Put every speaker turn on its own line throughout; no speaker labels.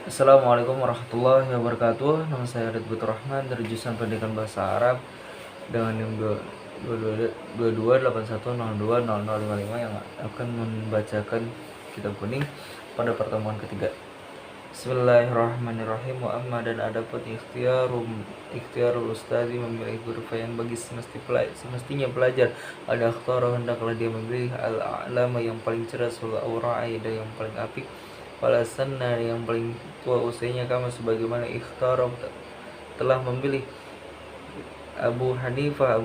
Assalamualaikum warahmatullahi wabarakatuh. Nama saya Ridwan Rahman dari jurusan Pendidikan Bahasa Arab dengan NIM 2281020055 yang akan membacakan kitab kuning pada pertemuan ketiga. Bismillahirrahmanirrahim. Wa amma dan adapun ikhtiarul ustazi memilih guru yang bagi semestinya pelajar ada akhtara hendaklah dia memilih al-a'lama yang paling cerdas wal awra'i dan yang paling apik wala sanna yang paling tua usianya kama sebagaimana ikhtara telah memilih Abu Hanifah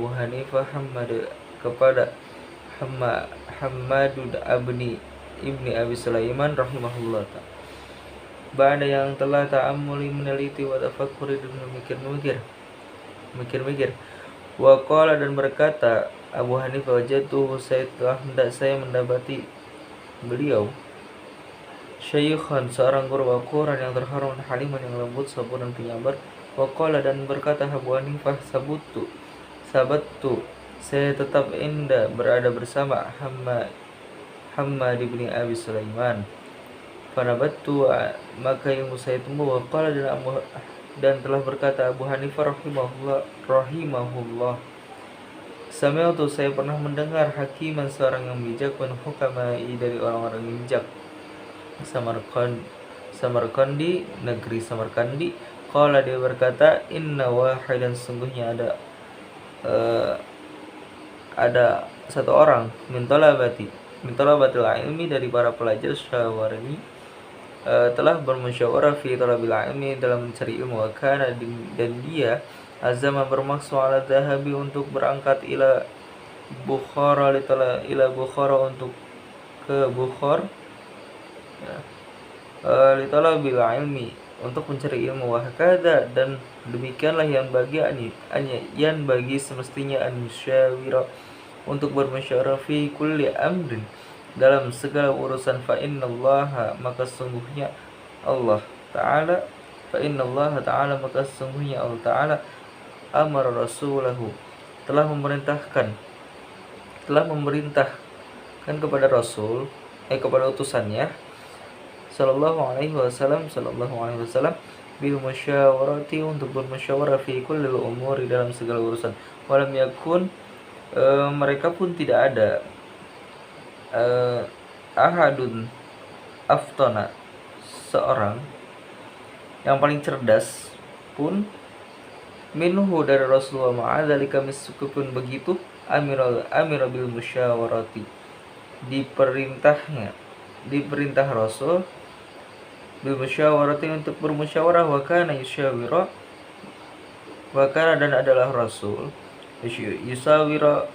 Hamad kepada Hammadud ibni Abi Sulaiman rahimahullah ta'ala. Ba'da yang telah ta'amuli meneliti wa tafakkuri dan memikir-mikir. Wa qala dan berkata Abu Hanifah wajatuhu saya mendapati beliau syaikhan seorang guru waquran yang terhormat haliman yang lembut sabar dan penyabar. Wa qala dan berkata Abu Hanifah sabattu saya tetap berada bersama Hammad ibni Abi Sulaiman. Fanabattu maka ilmu saya tumbuh. Waqala dan telah berkata Abu Hanifah rahimahullah Sami'tu saya pernah mendengar hakiman seorang yang bijak min hukamai dari orang-orang yang bijak Samarkandi negeri Samarkandi. Qala dia berkata inna wahidan sungguhnya ada satu orang min talabatil ilmi dari para pelajar syawarani telah bermusyawarah fi talabil ilmi dalam mencari ilmu. Wakana dan dia azama bermaksud ala dhahabi untuk berangkat ila Bukhara untuk ke Bukhara li talabil ilmi untuk mencari ilmu. Wahkada dan demikianlah yang bagi semestinya an musyawira untuk bermusyawarah fi kulli amrin dalam segala urusan. Fa innallaha maka sesungguhnya Allah Ta'ala amara rasulahu telah memerintahkan kepada Rasul kepada utusannya sallallahu alaihi wasallam bil musyawarati untuk bermusyawarah fi kulli umuri dalam segala urusan. Walam yakun mereka pun tidak ada ahadun aftona seorang yang paling cerdas pun minhu dari Rasulullah ma'adzalika meskipun begitu amira bil musyawarati diperintah Rasul bil musyawarati untuk bermusyawarah. Wa kana dan adalah Rasul yusawira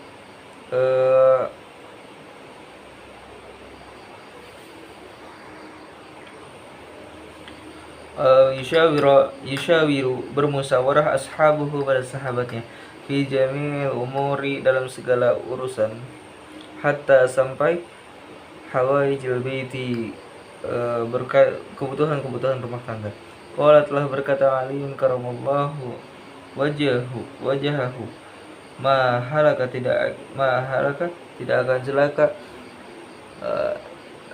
yushawiru bermusyawarah ashabuhu pada sahabatnya fi jami'il umuri dalam segala urusan hatta sampai hawaijil baiti kebutuhan rumah tangga. Qala telah berkata Aliun karamallahu wajahahu ma halaka tidak akan celaka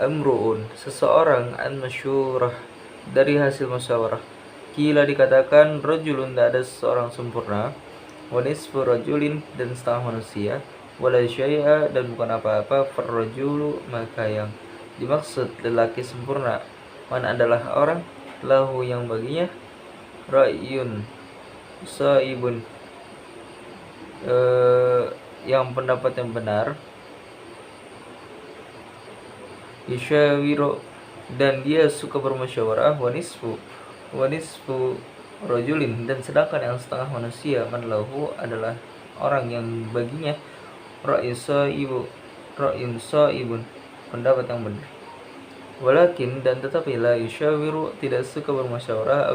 amruun seseorang an masyurah dari hasil musyawarah. Kila dikatakan rajulun tidak ada seorang sempurna wa nisfu rajulin dan setengah manusia wala syai'a dan bukan apa-apa farrajulu maka yang dimaksud lelaki sempurna man adalah orang lahu yang baginya ra'yun saibun yang pendapat yang benar yushawiru dan dia suka bermusyawarah wanisfu rajulin dan sedangkan yang setengah manusia man lahu adalah orang yang baginya ra'yun saibun pendapat yang benar. Walakin dan tetapi la yushawiru tidak suka bermusyawarah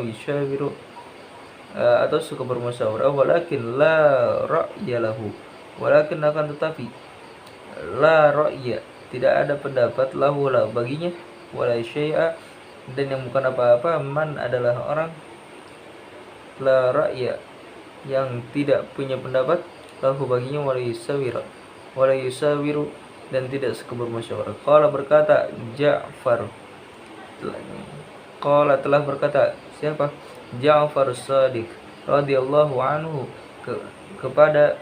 atau suka bermusyawarah walakin la ra'ya lahu walakin akan tetapi la ra'ya tidak ada pendapat lahu baginya wala syai'a dan yang bukan apa-apa man adalah orang la ra'ya yang tidak punya pendapat lahu baginya wala yusawiru dan tidak suka bermusyawarah. Qala berkata Ja'far Qala telah berkata siapa? Ja'far as-Sadiq radhiyallahu anhu kepada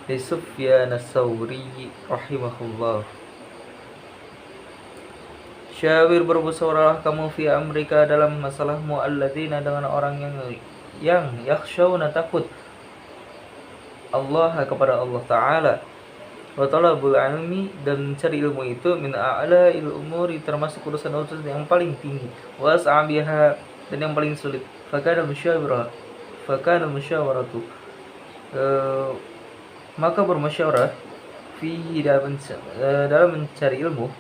Sufyan as-Sawri rahimahullah. Syawir bermusyawarahlah kamu fi amrika dalam masalahmu alladzina dengan orang yang yakhshawna takut Allah kepada Allah Ta'ala wa talabul ilmi dan mencari ilmu itu min a'la'il umuri termasuk urusan-urusan yang paling tinggi wa as'abiha dan yang paling sulit fakana musyawaratu maka bermusyawarah fihi dalam mencari ilmu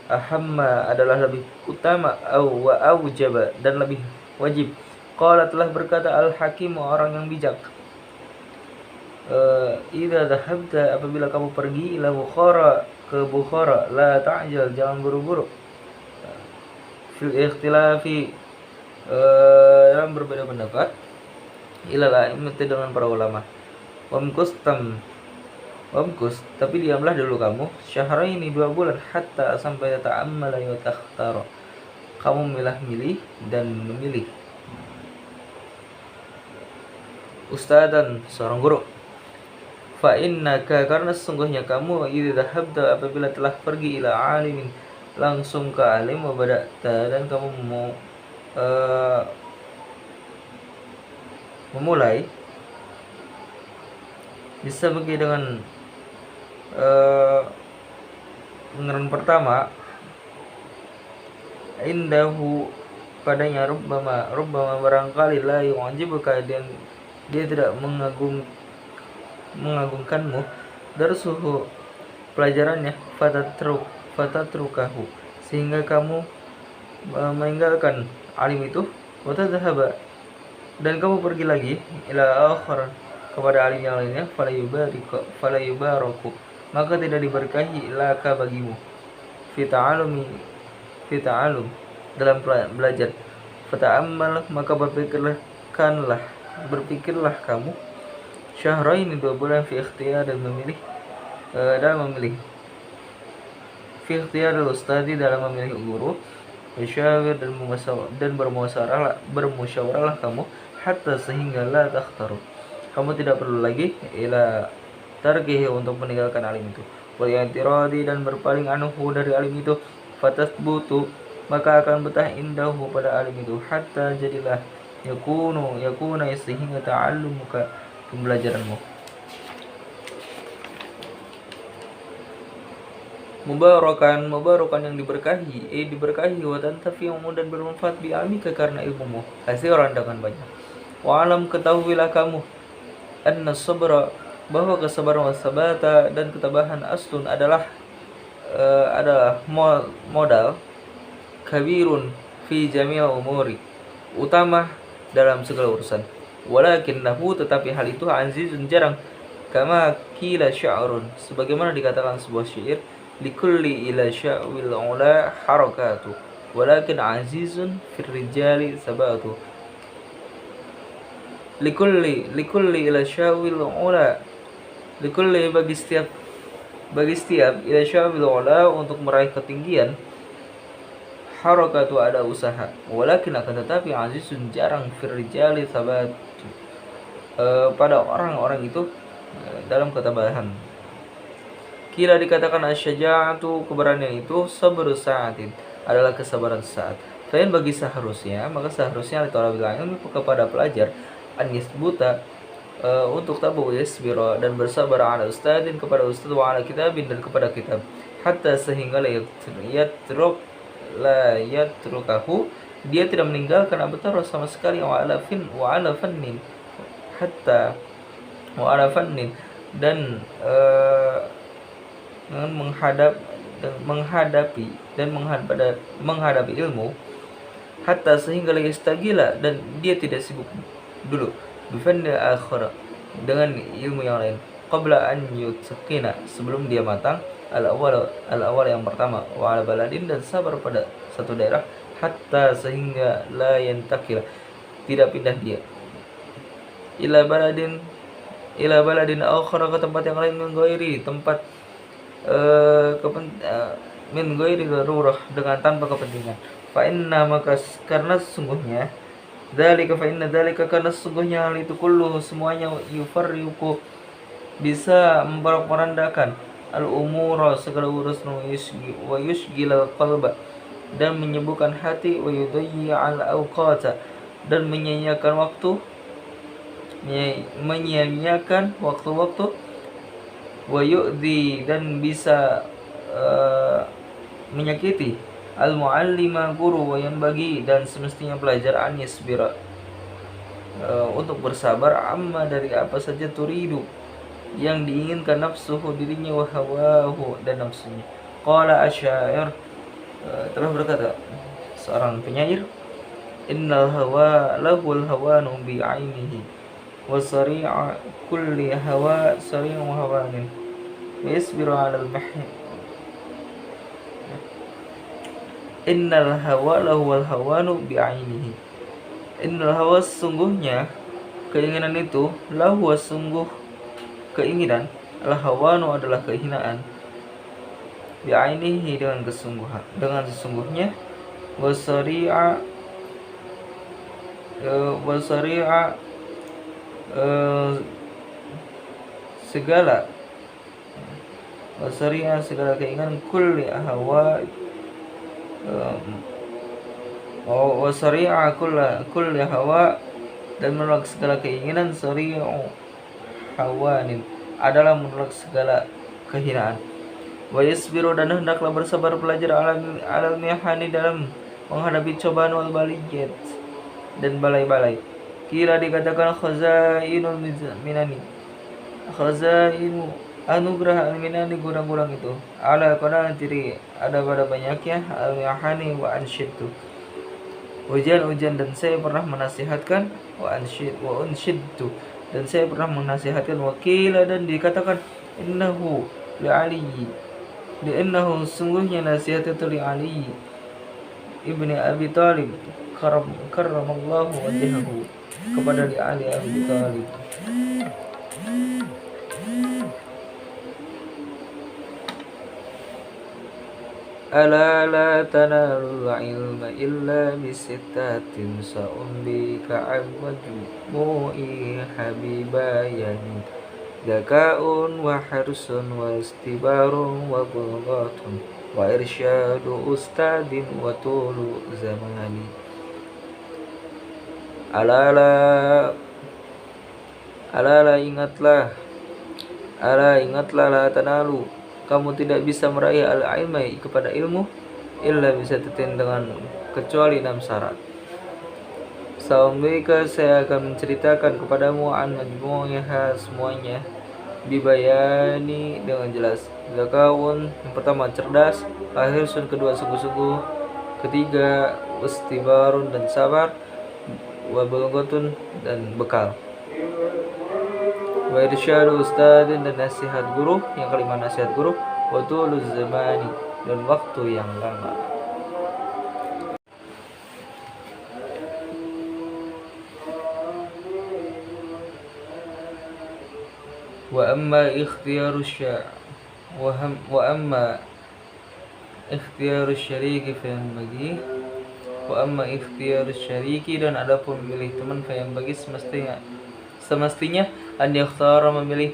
ahamma adalah lebih utama wa aujaba dan lebih wajib. Qala telah berkata al-hakim orang yang bijak idza dhahabta apabila kamu pergi ila Bukhara ke Bukhara la ta'jal jangan buru-buru fil ikhtilafi dalam berbeda pendapat ila la'immati dengan para ulama wamkus tapi diamlah dulu kamu syahraini 2 bulan hatta sampai ta'ammala wa takhtara kamu milah-milih dan memilih ustadan seorang guru fa innaka karena sesungguhnya kamu idza dhahabta apabila telah pergi ila alimin langsung ke alim wa bada'ta dan kamu mau memulai bisa bagi dengan pengeran pertama indahu padanya rubbama barangkali la yu'jibuka dan dia tidak mengagungkanmu darsuhu pelajarannya fatatrukahu sehingga kamu meninggalkan alim itu wa tadhhaba dan kamu pergi lagi ila akhar kepada alim yang lainnya fala yubaraku maka tidak diberkahi laka bagimu fi ta'alum dalam belajar fata'ammal maka berpikirlah kamu syahrain 2 bulan fi ikhtiyar dan memilih fi ikhtiyar al-ustadi dalam memilih guru syawir dan bermusyawarahlah kamu hatta sehingga la takhtaru kamu tidak perlu lagi ila tarkihi untuk meninggalkan alim itu wal i'tiradi dan berpaling anhu dari alim itu fatasbutu maka akan betah indahu pada alim itu hatta jadilah yakuna sehingga ta'allumuka pembelajaranmu mubarakan yang diberkahi wa tantafi'u dan bermanfaat bi ilmika karena ilmumu kasiran dengan banyak wa alam ketahuilah kamu anna sabra bahwa kesabaran wasabata dan ketabahan aslun adalah modal kabirun fi jami'il umuri utama dalam segala urusan walakinnahu tetapi hal itu azizun jarang kama kila sya'run sebagaimana dikatakan sebuah syair likulli ila sya'wil ula harakatu walakin azizun fir rijali sabatu likulli ila sya'wil ula likulli bagi setiap ila sya'wil ula untuk meraih ketinggian harakatu ada usaha walakin akan tetapi azizun jarang fir rijali sabatu pada orang-orang itu dalam ketabahan. Kila dikatakan asyaja'atu keberanian itu sabru sa'atin adalah kesabaran saat. Fain bagi seharusnya maka seharusnya litolabil ilmi kepada pelajar an yasbuta untuk tabu yasbira dan bersabar ala ustadin kepada ustad wa ala kitabin dan kepada kitab hatta sehingga la yatrukahu dia tidak meninggalkan abatar sama sekali wa ala fannin hatta wa ala fannin dan menghadapi ilmu hatta sehingga la yastagila dan dia tidak sibuk dulu bifanni akhir dengan ilmu yang lain qabla an yutsaqina sebelum dia matang al-awwal yang pertama wa ala baladin dan sabar pada satu daerah hatta sehingga la yantakila tidak pindah dia ila baladin akhar ke tempat yang lain min ghairi tempat min ghairi darurah dengan tanpa kepentingan fa inna maka karena sesungguhnya dzalika fa inna dzalika karena sesungguhnya hal itu kulluhu semuanya yufarriqu bisa memporak-porandakan al-umura segala urusan wa yushghilal qalba dan menyibukkan hati wa yudayyi'al awqata dan menyia-nyiakan waktu-waktu wa yu'dhi dan bisa menyakiti al-muallima guru wa yanbaghi dan semestinya pelajar an yasbira untuk bersabar amma dari apa saja turidu yang diinginkan nafsuhu dirinya wa hawahu dan nafsunya. Qala asyair telah berkata seorang penyair, innal hawa lahul hawanu bi ainihi wa sari'a kulli hawa sari'u hawanin wa yasbiru 'alal mahni. Innal hawa lahul hawanu bi ainihi. Innal hawa sungguhnya keinginan itu lahu sungguh keinginan al-hawanu adalah kehinaan bi'ainihi dengan sesungguhnya wasari'a segala segala keinginan kulli hawa wasari'a kulli hawa dan menolak segala keinginan sari'u hawanin adalah menolak segala kehinaan. Wa yasbiru dan hendaklah bersabar pelajar alal mihani dalam menghadapi cobaan wal baliyat dan balai-balai. Kira dikatakan khazainul minani, khazainu anugerah al-minani gudang-gudang itu ala qanatiri ada pada banyaknya al-mihani wa ansyidtu ujian-ujian dan saya pernah menasihatkan wa unsyidtu dan saya pernah menasihatkan wakila dan dikatakan innahu li'annahu sungguhnya nasihat itu li Ali ibni Abi Thalib karramallahu wajhahu kepada li Ali Abi Thalib. Ala la tanalul ilma illa bisittatin sa'umbika abwajumu'i habibayani zaka'un wa harsun wa istibarun wa bulghatun wa irsyadu ustadin wa tulu zamani. Ala ingatlah la tanalu kamu tidak bisa meraih al-ilma kepada ilmu illa bisa dengan kecuali 6 syarat. Sa'umbika saya akan menceritakan kepadamu an majmu'iha semuanya bibayani dengan jelas. Zakawun yang pertama cerdas, ahirsun kedua sungguh-sungguh, ketiga istibarun dan sabar, wa bulghatun dan bekal, wa irsyadu ustadin dan nasihat guru, yang kelima nasihat guru, wa tuluz zamani dan waktu yang lama. Wa amma ikhtiyaru syariki dan adapun memilih teman fa yang bagi semestinya an yakhtara memilih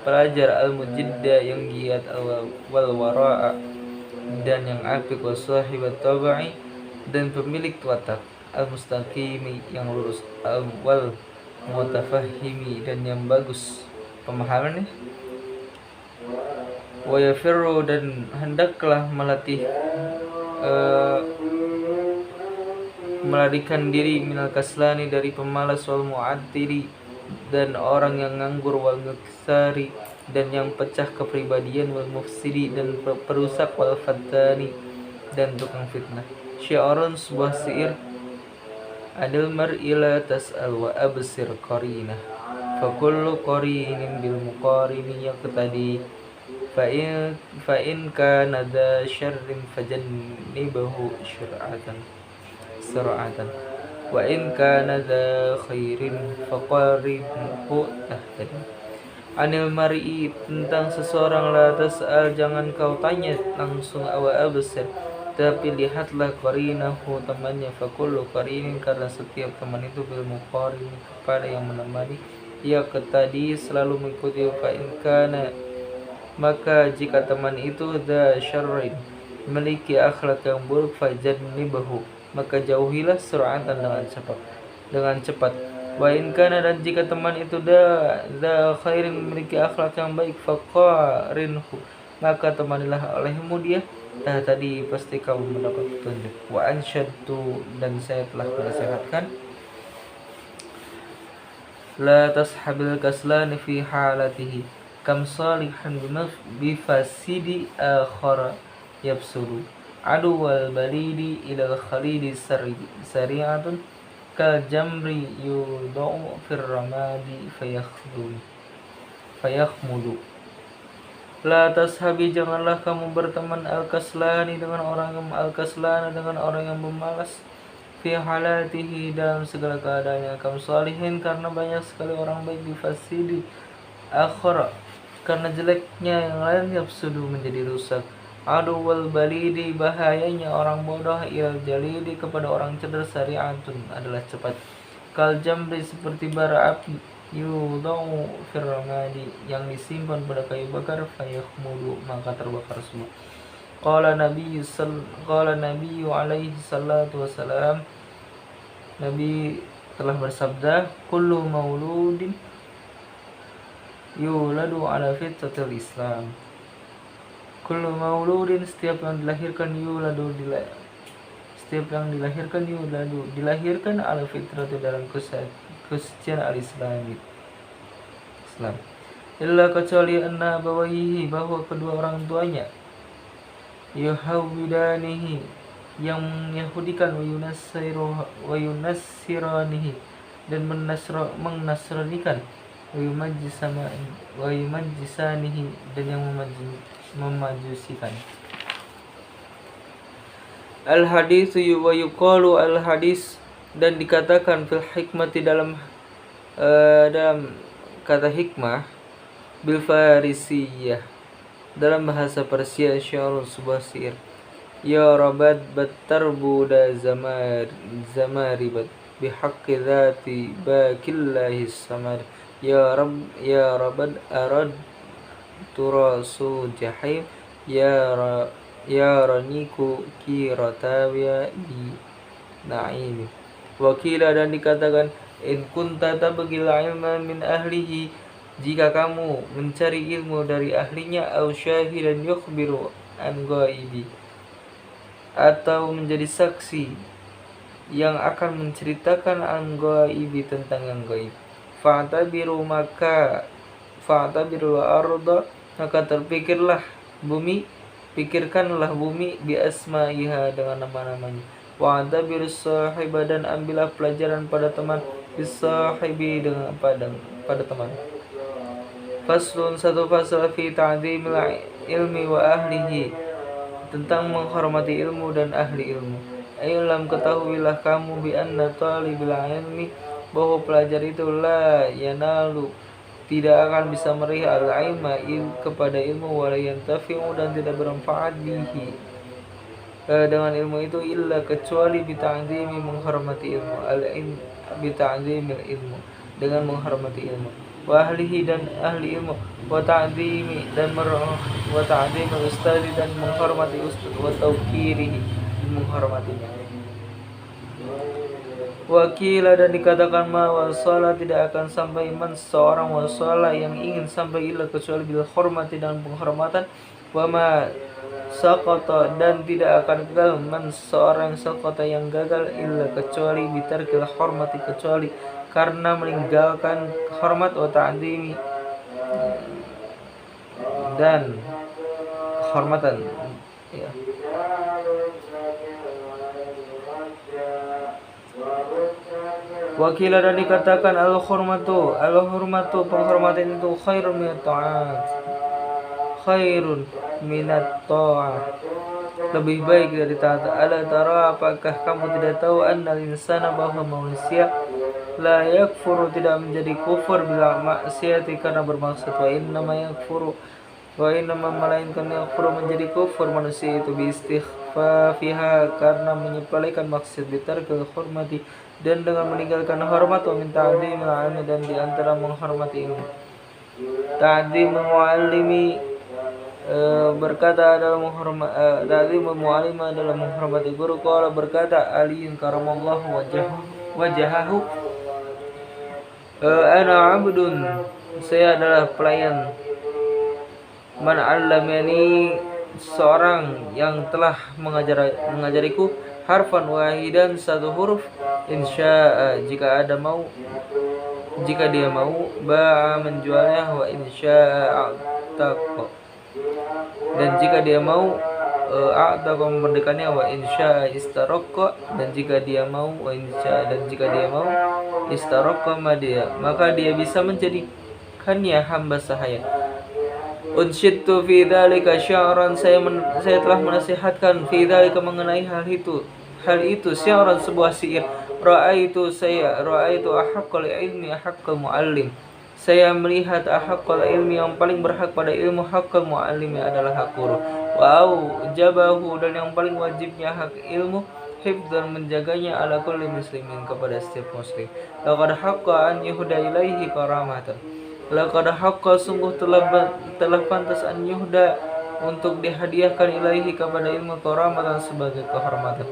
pelajar al-mujidda yang giat wal wara'a dan yang apik wa sahibat tabai dan pemilik watak al-mustaqimi yang lurus wal mutafahimi dan yang bagus pemahamannya wa yafirru dan hendaklah melarikan diri minal kaslani dari pemalas wal mu'attiri dan orang yang nganggur wal muksari dan yang pecah kepribadian wal mufsidi dan perusak wal fattani dan tukang fitnah. Syiarun sebuah syair adil mar'i la tas'al wa absir qarinah fa kullu qarinin bil muqarini yaqtadi fa in kana dha syarrin fajannibahu sur'atan wa in kana dha khairin faqaribhu tahtadi. Anil mar'i tentang seseorang la tas'al jangan kau tanya langsung wa absir Tapi lihatlah qarinahu, temannya, fakullu qarinin, karena setiap teman itu bil muqarin, kepada yang menemani, tadi selalu mengikuti, fa in kana, maka jika teman itu dza syarrin, memiliki akhlak yang buruk, fajannibhu, maka jauhilah sur'atan, dengan cepat. Wa in kana, dan jika teman itu dza khairin, memiliki akhlak yang baik, faqarinhu, maka temanilah olehmu dia, tadi pasti kamu mendapat petunjuk. Wa ansyadtu, dan saya telah menasihatkan, la tashabil kaslan fi halatihi, kam salihan bifasidi akhara yabsuru, adu wal balidi ilal khalidi sari'atun, kal jamri yudau fir ramadi fayakhmudu. La tashabi, janganlah kamu berteman, al-kaslani, dengan orang yang pemalas, fi halatihi, dalam segala keadaannya, kam salihin, karena banyak sekali orang baik, bifasidi akhara, karena jeleknya yang lain, yafsudu, menjadi rusak, adu wal balidi, bahayanya orang bodoh, ilal jalidi, kepada orang cerdas, sari'atun, adalah cepat, kal jamri, seperti bara api, yudau fir ramadi, yang disimpan pada kayu bakar, fayakhmudu, maka terbakar semua. Qala Nabi alaihi salatu wassalam, Nabi telah bersabda, kullu mauludin yuladu ala fitratil Islam. Kullu mauludin, setiap yang dilahirkan, dilahirkan ala fitrati, dalam kesucian al-Islam. Illa, kecuali anna abawaihi, bahwa kedua orang tuanya, yuhawwidanihi, yang menyahudikan, wa yunassiranihi, dan menasranikan, wa yumajjisanihi, dan yang memajusikan. Al-haditsu wa yuqalu al-hadis, dan dikatakan fil hikmati, dalam kata hikmah, bil farisiyah, dalam bahasa Persia, syairun, sebuah syair, ya rabat battarbuda zamaribat, bihaqqi dzati bakillahi samad, ya rabad arad turasu jahim, ya raniku kiratawiya bi na'imi. Wakila, dan dikatakan, in kunta tabghil ilma min ahlihi, jika kamu mencari ilmu dari ahlinya, au syahidan yukhbiru an ghaibi, atau menjadi saksi yang akan menceritakan an ghaibi, tentang yang gaib, fa'tabirul arda, maka pikirkanlah bumi, bi asma'iha, dengan nama-namanya, wa'tabirus sahiba, dan ambillah pelajaran pada teman, bis sahibi, dengan pada teman. Faslun, satu fasal, fi ta'zimil ilmi wa ahlihi, tentang menghormati ilmu dan ahli ilmu. Ailam, ketahuilah kamu, bi anna talibil ilmi, bahwa pelajar itu, la yanalu, tidak akan bisa meraih al-ilma, kepada ilmu, wala yantafi'u, dan tidak bermanfaat bihi, dengan ilmu itu, illa, kecuali bita'zimi, menghormati ilmu, bita'zimil ilmu, dengan menghormati ilmu, wa ahlihi, dan ahli ilmu, wa ta'zimil ustadi, dan menghormati ustad, wa tauqirihi, dan menghormatinya. Wakila, dan dikatakan, ma wasala, tidak akan sampai, man, seorang, wasala, yang ingin sampai, illa, kecuali bil hormati, dengan penghormatan, wa ma saqata, dan tidak akan gagal, man, seorang, saqata, yang gagal, illa, kecuali bitarkil hormati, kecuali karena meninggalkan hormat, wa ta'zimi, dan kehormatan, ya. Wakila, dan dikatakan, al-hurmatu, penghormatan itu, khairun minat ta'at, lebih baik dari taat. Ala tara, apakah kamu tidak tahu, annal insana, bahwa manusia, la yakfuru, tidak menjadi kufur, bila maksiati, karena bermaksud, wa innama yakfuru, Wa innama melainkan yakfur menjadi kufur manusia itu biistighfafiha karena menyepelekan maksud bitarkil hormati dan dengan meninggalkan hormat, wa min ta'zimil ilmi dan di antara menghormati ilmu. Ta'zimul muallimi berkata adalah ta'zimul muallima adalah menghormati guru. Qala berkata Ali karamallahu wajahahu ana abdun, saya adalah pelayan, man 'allamani seorang yang telah mengajariku, harfan wahidan satu huruf, insya'a jika dia mau, ba'a menjualnya, wa insya'a a'taqa dan jika dia mau a'taqa memerdekakannya, wa insya'a istaraqqa dan jika dia mau, wa insya'a dan jika dia mau istaraqqa maka dia bisa menjadikannya hamba sahaya. Unsyidtu fi dzalika sya'ran, saya telah menasihatkan fi dzalika mengenai hal itu sya'ran sebuah syair. Ra'aitu ahaqqal ilmi ahaqqal muallim, saya melihat ahaqqal ilmi yang paling berhak pada ilmu, haqqal muallimi adalah hak guru, wa aujabahu dan yang paling wajibnya hak ilmu, hifdzan menjaganya, ala kulli muslimin kepada setiap muslim. Laqad haqqa an yuhda ilaihi karamatan, laqad haqqa sungguh telah pantas an yuhda untuk dihadiahkan ilaihi kepada ilmu, karamatan sebagai kehormatan.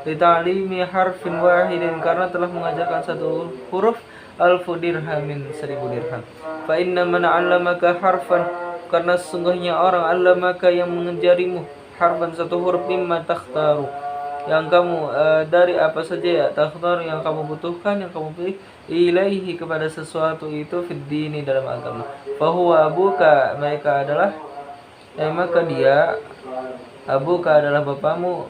Li ta'limi harfin wahidin karena telah mengajarkan satu huruf, alfu dirhamin 1000 dirham. Fa inna man 'allamaka harfan karena sesungguhnya orang 'allamaka yang mengajarimu harfan satu huruf, mimma takhtaru yang kamu dari apa saja ya, takhtar yang kamu butuhkan, yang kamu pilih, ilaihi kepada sesuatu itu, fid dini dalam agama, fahuwa abuka mereka adalah maka dia abuka adalah bapamu,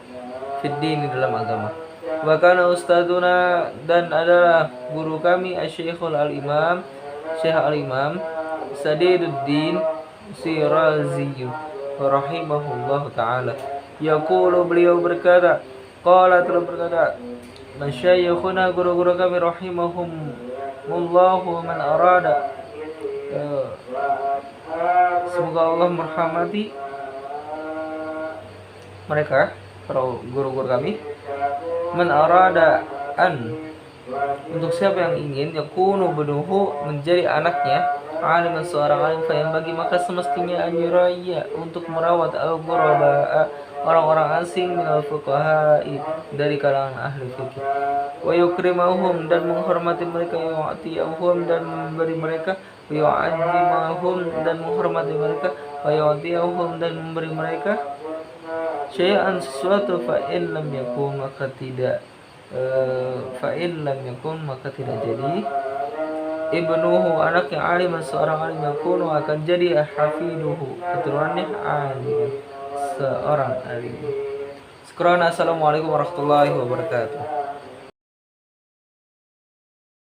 fid dini dalam agama. Wa kana ustaduna dan adalah guru kami asy-syekhul al-imam Syekh al-Imam Sadiduddin Sirazi rahimahullah taala. Yaqulu beliau berkata, qala telah berkata masyayikhuna guru-guru kami rahimahumullahu man arada, semoga Allah merahmati mereka para guru-guru kami, man arada an untuk siapa yang ingin, yakunu bunuhu menjadi anaknya, alim seorang alim, fa yang bagi maka semestinya an yuraya untuk merawat al-ghuraba orang-orang asing, minal fuqaha'i dari kalangan ahli fikih, wa yukrimahum dan menghormati mereka, yu'tiyahum dan memberi mereka, wa yu'azzimahum dan menghormati mereka, wa yu'tiyahum dan memberi mereka syai'an sesuatu, fa in lam yakun maka tidak jadi ibnuhu anak yang alim seorang alim, yakunu akan jadi hafiduhu keturunannya alim seorang alim. Sekarang assalamualaikum warahmatullahi wabarakatuh.